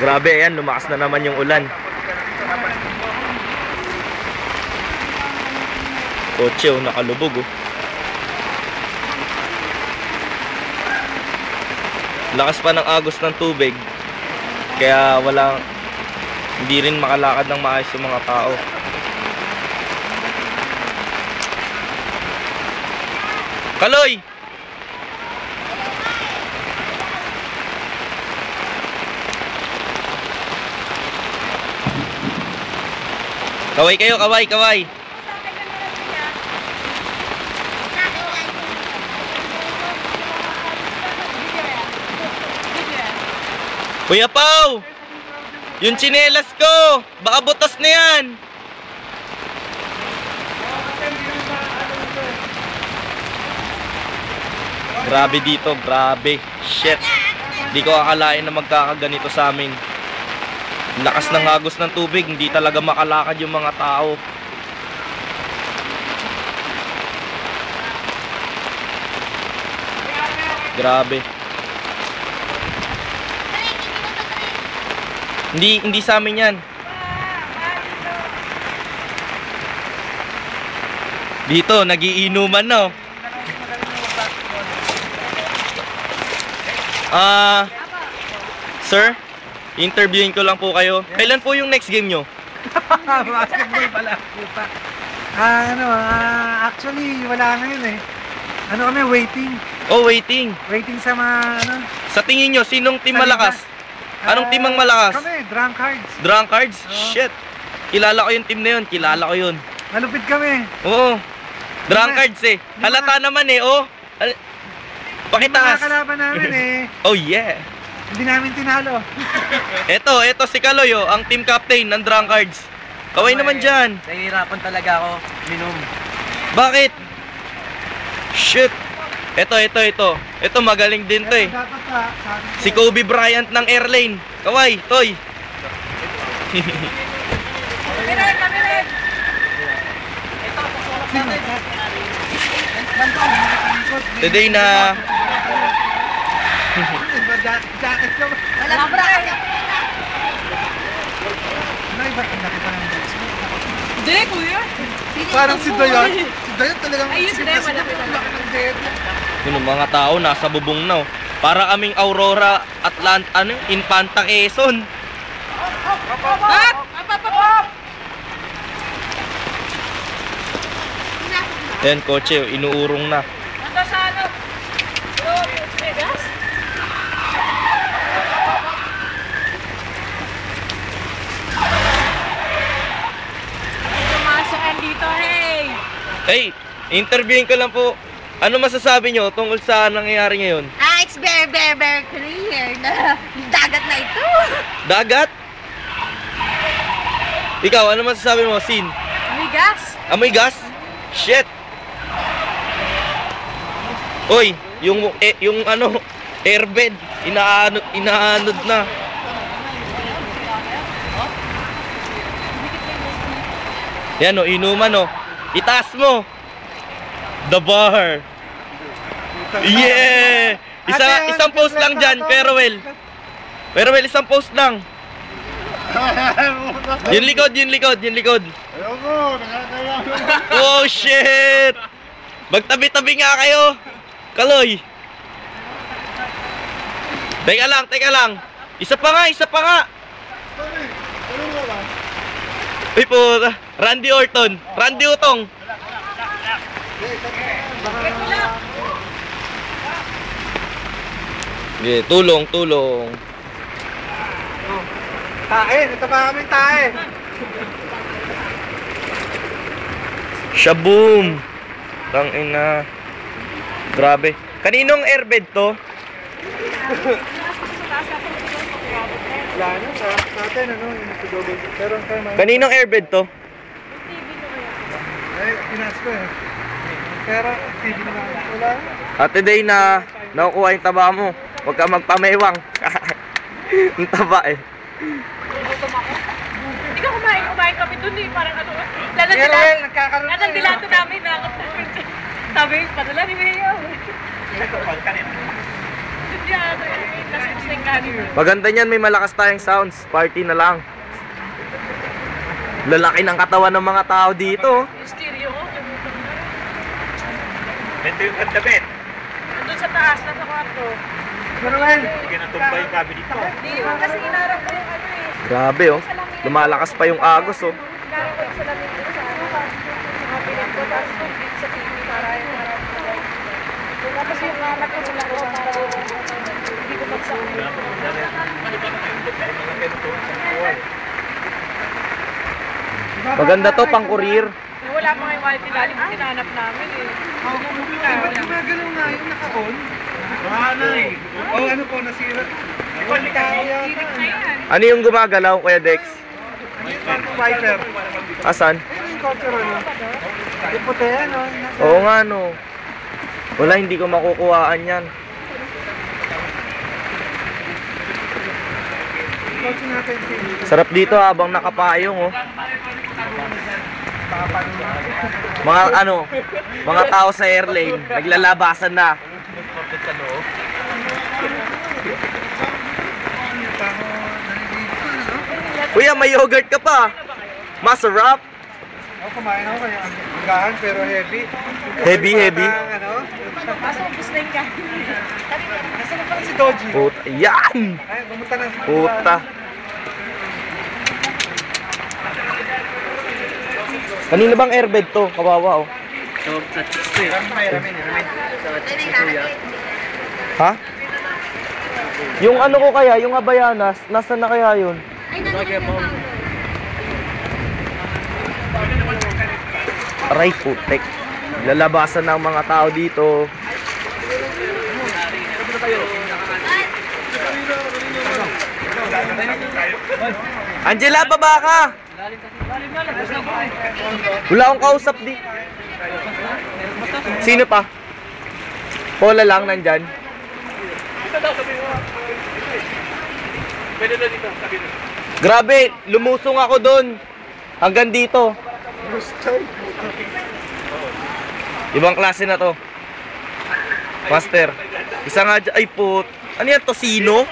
Grabe, ayan, lumakas na naman yung ulan. Kotse, oh, nakalubog, oh. Lakas pa ng agos ng tubig. Kaya hindi rin makalakad ng maayos yung mga tao. Kaloy! Kaway kayo, kaway, kaway. Kuya Pao! Yung tsinelas ko! Baka butas na yan! Grabe dito, grabe. Shit. Hindi ko akalain na magkakaganito sa amin. Lakas ng agos ng tubig, hindi talaga makalakad yung mga tao. Grabe. Hindi sa amin yan. Dito, nagiinuman, no? Sir, interviewin ko lang po kayo. Kailan po yung next game nyo? Basketball pala. Actually, wala na yun eh. Ano kami, waiting. Oh, waiting. Waiting sa mga, Sa tingin nyo, sinong team malakas? Anong team ang malakas? Kami, Drunkards. Drunkards? Shit. Kilala ko yung team na yun. Kilala ko yun. Malupit kami. Oo. Drunkards eh. Halata naman eh, oh. Pakitaas. Yung mga kalaban namin eh. Oh yeah. Hindi namin tinalo. Ito si Kaloy, oh, ang team captain ng Drunkards. Kaway naman dyan. Nahihirapan talaga ako minom. Bakit? Shit. Ito. Ito magaling din to eh. Si Kobe Bryant ng Airlane. Kaway, Toy. Today na Wala bra. Hindi, kuya. Parang si Dayan. Si Dayan talagang ayun, si Dayan malapit. yung mga tao nasa bubong na, oh. Para aming Aurora Infanta Quezon. Ayan, kotse, oh, inuurong na. Nandun sa ano? Vegas? Pumasok dito, hey! Hey, interviewin ko lang po. Ano masasabi nyo tungkol sa nangyayari ngayon? It's very clear na dagat na ito. Dagat? Ikaw, ano masasabi mo, Sin? May gas. Amoy gas? Shit! Oy, yung airbed, inaanod na. Yan o, inuman o. Itaas mo. The bar. Yeah! Isang post lang dyan, Perwell. Perwell, isang post lang. Yung likod. Oh shit! Magtabi-tabi nga kayo. Kaloy. Teka lang. Isa pa nga. Uy po, Randy Orton. Randy Utong. Okay, tulong. Tae, ito pa kami tae. Shaboom. Tangina. Grabe. Kaninong airbed to? Yan, sa atin, yung tudobo. Pero kayo may... Kaninong airbed to? Ay, pinas ko eh. Pero, TV naman. Wala. At today na nakukuha yung taba mo. Huwag ka magpamewang. Ang taba eh. Hindi ka kumain kami dun eh. Parang ano. Nagkakaroon At ang dilato namin. Sabi, padala ni Mayo. Maganda niyan, may malakas tayong sounds. Party na lang. Lalaki ng katawan ng mga tao dito. Ito yung kandabit. Doon sa taas, nasa kwarto. Manuel! Sige na tumbay yung gabi dito. Hindi naman kasi inarap ko yung ano eh. Grabe oh. Lumalakas pa yung agos oh. Inarap ko yung salamin ko sa ano. Mga pinag ko, tapos yung beat sa TV para yung marami na lang. Tapos yung anak ko nila ko para hindi ko magsakit. Maganda to, pang courier. Wala pa ngayong wallet ilalim, hinanap namin eh. Ba't gumagalaw nga yung naka-on? Wala eh. Oh, ano po, nasira. Ibang tao yata. Ano yung gumagalaw, Kuya Dex? Viper. Asan? Ayun yung counter ano. Yung puti ano. Oo nga no. Wala, hindi ko makukuhaan yan. Counter natin. Sarap dito habang nakapayong oh. Mga ano, mga tao sa airlane, naglalabasan na. Kuya, may yogurt ka pa. Masarap. Ako kumain ako kaya ang gahan pero heavy. Heavy, heavy. Ano? Kaso ubus na yung kain. Nasaan na pala si Doji? Puta, yan! Ay, pumunta na. Puta. Kanina bang airbed to? Kawawa oh. Ha? Yung ano ko kaya, yung Abayanas, nasa na kaya yun? Aray putek. Lalabasan ng mga tao dito. Angela, baba ka! Wala akong kausap di. Sino pa? Paula lang nandyan. Grabe, lumusong ako doon. Hanggang dito. Ibang klase na to. Master. Isa nga dyan. Ay put. Ano yan? Tosino?